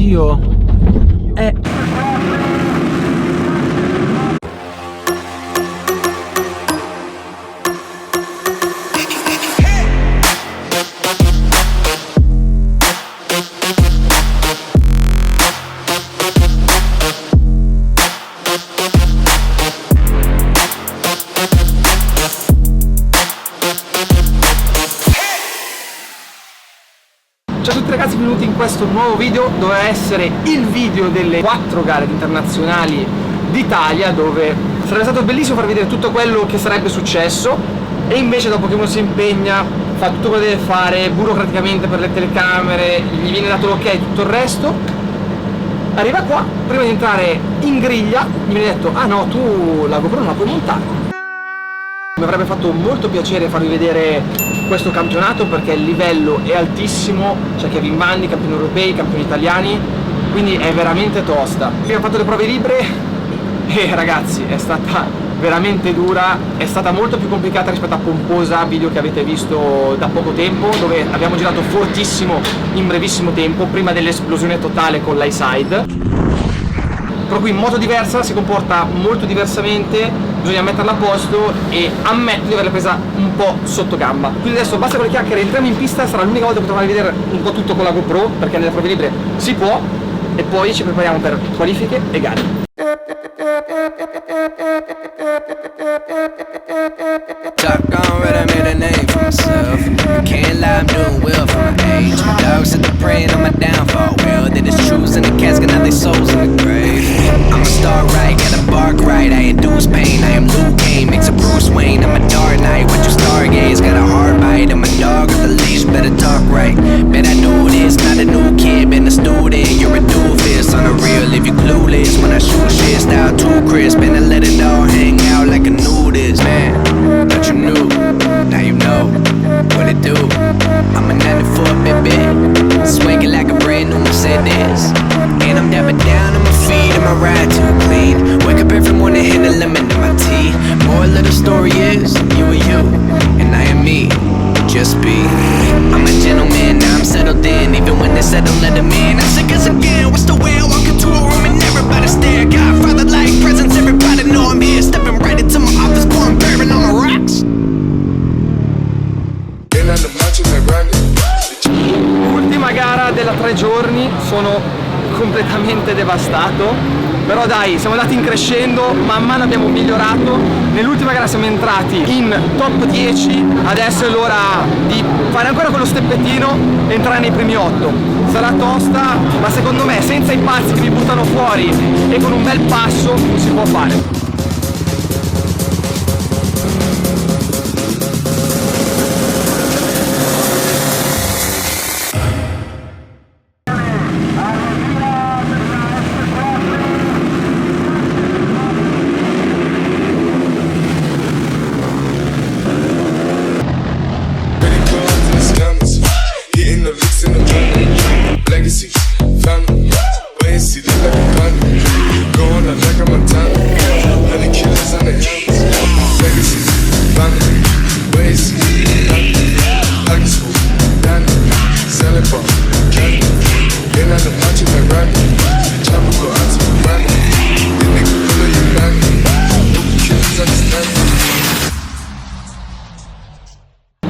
Oddio. Ciao a tutti ragazzi, benvenuti in questo nuovo video. Doveva essere il video delle 4 gare internazionali d'Italia, dove sarebbe stato bellissimo far vedere tutto quello che sarebbe successo, e invece dopo che uno si impegna, fa tutto quello che deve fare burocraticamente per le telecamere, gli viene dato l'ok e tutto il resto, arriva qua, prima di entrare in griglia gli viene detto: ah no, tu la GoPro non la puoi montare. Mi avrebbe fatto molto piacere farvi vedere questo campionato, perché il livello è altissimo, c'è Kevin Vanni, campioni europei, campioni italiani, quindi è veramente tosta. Abbiamo fatto le prove libere e ragazzi è stata veramente dura, è stata molto più complicata rispetto a Pomposa, video che avete visto da poco tempo, dove abbiamo girato fortissimo in brevissimo tempo, prima dell'esplosione totale con l'high side. Però qui in moto diversa, si comporta molto diversamente, bisogna metterla a posto e ammetto di averla presa un po' sotto gamba. Quindi adesso basta con le chiacchiere, entriamo in pista, sarà l'unica volta che potremo vedere un po' tutto con la GoPro, perché nelle prove libere si può, e poi ci prepariamo per qualifiche e gare. Top gone red, I made a name for myself. Can't lie, I'm doing well for my age. My dogs sit there praying on my downfall. Well, they just truths in the casket, now they souls in the grave. I'm a star right, gotta bark right. I induce pain, I am Luke Kane, makes a Bruce Wayne. I'm a dark knight, what you stargaze. Got a hard bite, I'm a dog with the leash, better talk right. Bet I do this, not a new kid, been a student. You're a doofus, on the real if you clueless. When I shoot shit, style too crisp, and I let it all hang out like a nudist. Man, thought you knew, now you know what it do. I'm a 94 baby, swinging like a brand new Mercedes. And I'm never down on my feet, and my ride too clean. Wake up every morning, hit the lemon in my tea. Moral of the story is, you are you, and I am me, just be. I'm a gentleman, now I'm settled in. Even when they said don't let them in, I say cause again, what's the way I walk into a room and everybody stare? Godfather like presence, everybody know I'm here. Stepping right into my office, pouring bourbon on my rocks. Ultima gara della 3 giorni, sono completamente devastato, però dai, siamo andati in crescendo, man mano abbiamo migliorato. Nell'ultima gara siamo entrati in top 10, adesso è l'ora di fare ancora quello steppettino e entrare nei primi 8. Sarà tosta, ma secondo me senza i pazzi che mi buttano fuori e con un bel passo si può fare.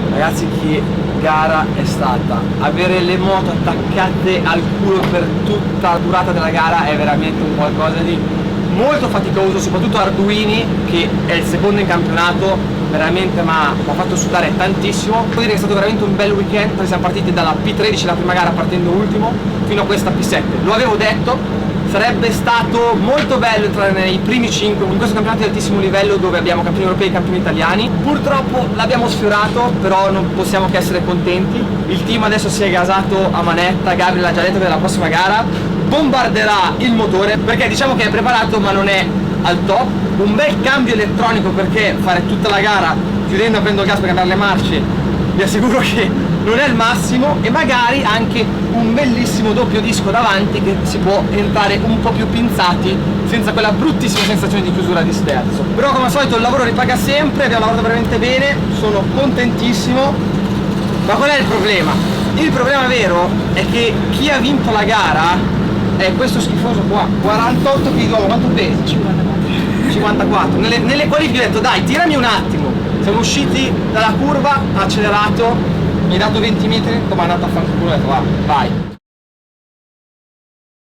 Ragazzi, che gara è stata! Avere le moto attaccate al culo per tutta la durata della gara è veramente un qualcosa di molto faticoso, soprattutto Arduini, che è il secondo in campionato, veramente mi ha fatto sudare tantissimo. Devo dire che è stato veramente un bel weekend, perché siamo partiti dalla P13, la prima gara, partendo ultimo, fino a questa P7. Lo avevo detto, sarebbe stato molto bello entrare nei primi 5 in questo campionato di altissimo livello, dove abbiamo campioni europei e campioni italiani. Purtroppo l'abbiamo sfiorato, però non possiamo che essere contenti. Il team adesso si è gasato a manetta, Gabriel ha già detto che nella prossima gara bombarderà il motore, perché diciamo che è preparato ma non è al top. Un bel cambio elettronico, perché fare tutta la gara chiudendo e aprendo il gas per cambiare le marce vi assicuro che non è il massimo, e magari anche un bellissimo doppio disco davanti, che si può entrare un po' più pinzati senza quella bruttissima sensazione di chiusura di sterzo. Però come al solito il lavoro ripaga sempre, abbiamo lavorato veramente bene, sono contentissimo. Ma qual è il problema? Il problema vero è che chi ha vinto la gara è questo schifoso qua, 48 kg d'uomo, quanto pesa? 54. Nelle qualifiche ho detto dai, tirami un attimo. Siamo usciti dalla curva, ha accelerato, mi hai dato 20 metri, ma è andato a fanculo e ho detto va, vai. Un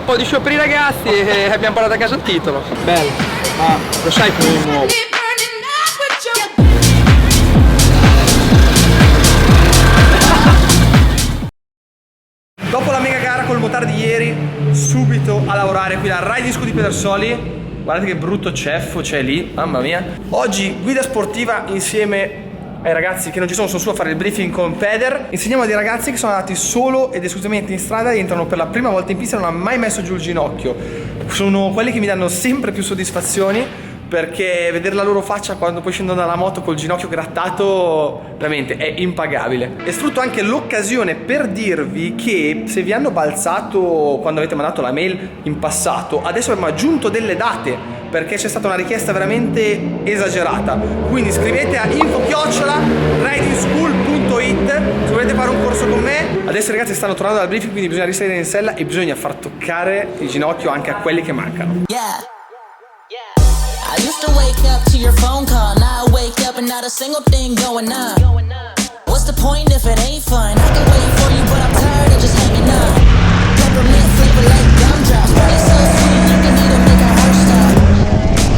po' di show per i ragazzi e abbiamo portato a casa il titolo. Bello, ma lo sai come mi muovo. Dopo la mega gara col motard di ieri, subito a lavorare qui da Riding School di Pedersoli. Guardate che brutto ceffo c'è lì, mamma mia. Oggi guida sportiva insieme ai ragazzi che non ci sono su a fare il briefing con Peder. Insegniamo a dei ragazzi che sono andati solo ed esclusivamente in strada, entrano per la prima volta in pista e non hanno mai messo giù il ginocchio. Sono quelli che mi danno sempre più soddisfazioni, perché vedere la loro faccia quando poi scendono dalla moto col ginocchio grattato veramente è impagabile. E sfrutto anche l'occasione per dirvi che se vi hanno balzato quando avete mandato la mail in passato, adesso abbiamo aggiunto delle date perché c'è stata una richiesta veramente esagerata. Quindi scrivete a info@ridingschool.it se volete fare un corso con me. Adesso ragazzi stanno tornando dal briefing, quindi bisogna risalire in sella e bisogna far toccare il ginocchio anche a quelli che mancano. I used to wake up to your phone call. Now I wake up and not a single thing going on. What's the point if it ain't fun? I can wait for you, but I'm tired of just hanging on. Peppermint flavor like gumdrops. Probably so sweet you can eat it, make a heart stop.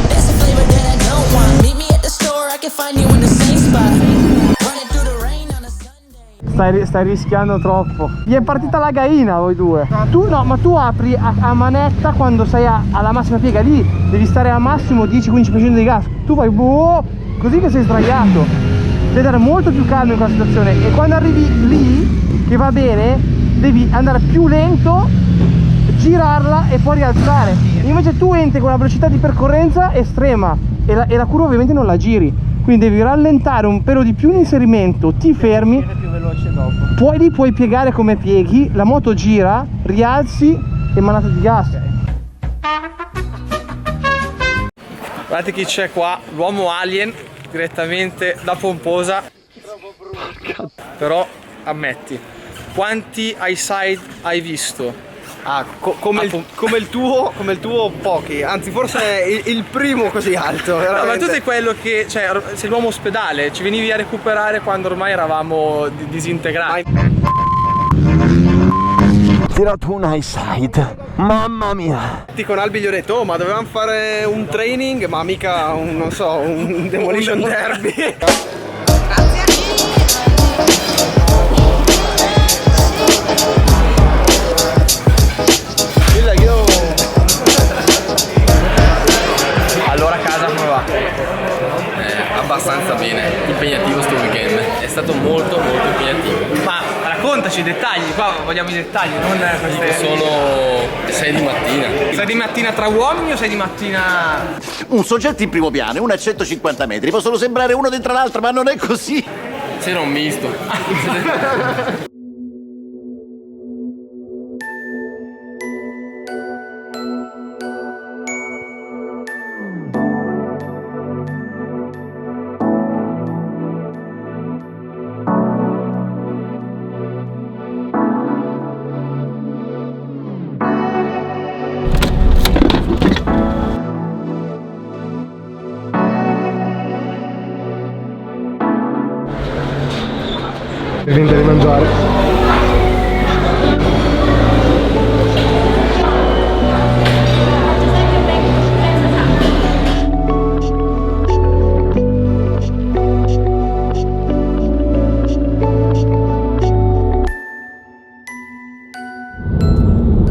That's the flavor that I don't want. Meet me at the store, I can find you in the same spot. Running through the rain on a Sunday. Stai rischiando troppo. Gli è partita la gaina voi due. Tu no, ma tu apri a manetta quando sei alla massima piega. Lì devi stare al massimo 10-15% di gas. Tu vai boh, così che sei sdraiato. Devi dare molto più calmo in quella situazione. E quando arrivi lì, che va bene, devi andare più lento, girarla e poi rialzare. Invece tu entri con una velocità di percorrenza estrema e la curva ovviamente non la giri. Quindi devi rallentare un pelo di più in inserimento, ti fermi, più veloce dopo. Poi li puoi piegare come pieghi, la moto gira, rialzi e manata di gas. Guardate chi c'è qua, l'uomo alien direttamente da Pomposa. Però ammetti, quanti high-side hai visto? Come il tuo pochi, anzi forse è il primo così alto. No, ma tu sei quello che, cioè, sei l'uomo ospedale, ci venivi a recuperare quando ormai eravamo disintegrati. Tirato un high side, mamma mia. Con Albi gli ho detto, oh, ma dovevamo fare un training, ma mica un, non so, un demolition derby. Allora a casa come va? Abbastanza bene, impegnativo sto weekend, è stato molto impegnativo. Ma raccontaci i dettagli, qua vogliamo i dettagli, non queste... Sono 6 di mattina. 6 di mattina tra uomini o 6 di mattina... Un soggetto in primo piano e uno a 150 metri. Possono sembrare uno dentro l'altro, ma non è così. C'era un misto. Niente di mangiare.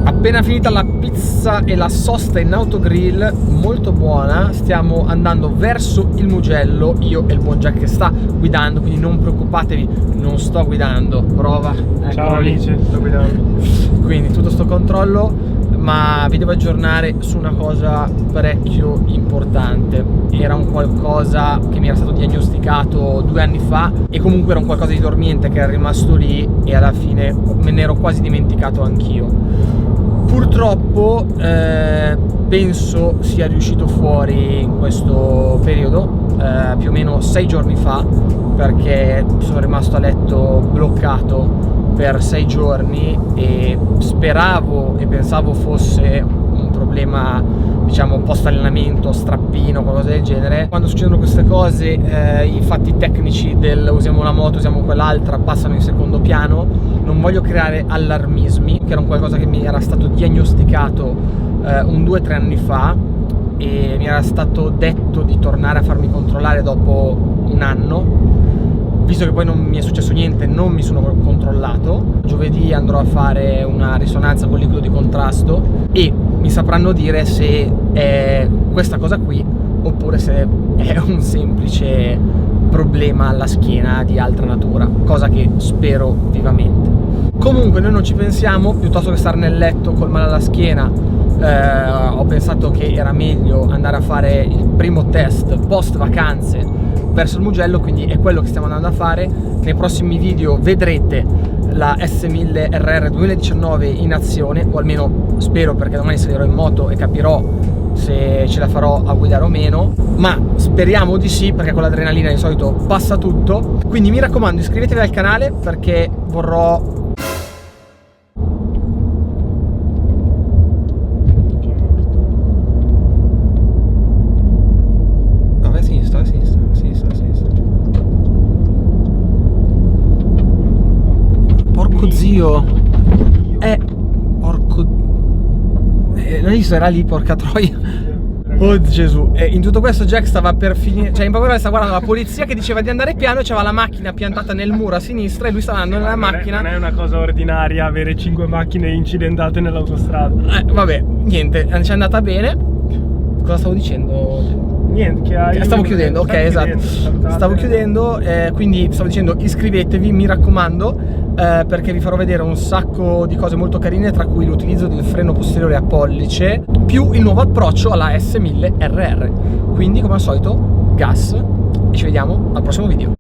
Appena finita la pizza e la sosta in autogrill, molto buona, stiamo andando verso il Mugello, io e il buon Jack che sta guidando, quindi non preoccupatevi, non sto guidando, prova. Ciao Alice, sto guidando. Quindi tutto sto controllo, ma vi devo aggiornare su una cosa parecchio importante. Era un qualcosa che mi era stato diagnosticato 2 anni fa e comunque era un qualcosa di dormiente che era rimasto lì e alla fine me ne ero quasi dimenticato anch'io. Purtroppo penso sia riuscito fuori in questo periodo, più o meno 6 giorni fa, perché sono rimasto a letto bloccato per 6 giorni e speravo e pensavo fosse un problema, diciamo, post allenamento, strappino, qualcosa del genere. Quando succedono queste cose i fatti tecnici del usiamo una moto, usiamo quell'altra passano in secondo piano. Non voglio creare allarmismi, che era un qualcosa che mi era stato diagnosticato 2-3 anni fa e mi era stato detto di tornare a farmi controllare dopo un anno. Visto che poi non mi è successo niente, non mi sono controllato. Giovedì andrò a fare una risonanza con liquido di contrasto e mi sapranno dire se è questa cosa qui oppure se è un semplice problema alla schiena di altra natura, cosa che spero vivamente. Comunque noi non ci pensiamo, piuttosto che stare nel letto col male alla schiena, ho pensato che era meglio andare a fare il primo test post vacanze verso il Mugello, quindi è quello che stiamo andando a fare. Nei prossimi video vedrete la S1000 RR 2019 in azione, o almeno spero, perché domani salirò in moto e capirò se ce la farò a guidare o meno, ma speriamo di sì, perché con l'adrenalina di solito passa tutto. Quindi mi raccomando, iscrivetevi al canale perché vorrò zio, porco, l'hai visto, era lì, porca troia. Oh Gesù. E in tutto questo Jack stava per finire, cioè in poche ore stava guardando la polizia che diceva di andare piano e c'aveva la macchina piantata nel muro a sinistra e lui stava andando nella macchina. Non è una cosa ordinaria avere 5 macchine incidentate nell'autostrada. Vabbè, niente, ci è andata bene. Cosa stavo dicendo? Niente, che hai... Stavo chiudendo, ok, esatto. Stavo chiudendo, quindi stavo dicendo iscrivetevi, mi raccomando, perché vi farò vedere un sacco di cose molto carine, tra cui l'utilizzo del freno posteriore a pollice, più il nuovo approccio alla S1000 RR. Quindi, come al solito, gas, e ci vediamo al prossimo video.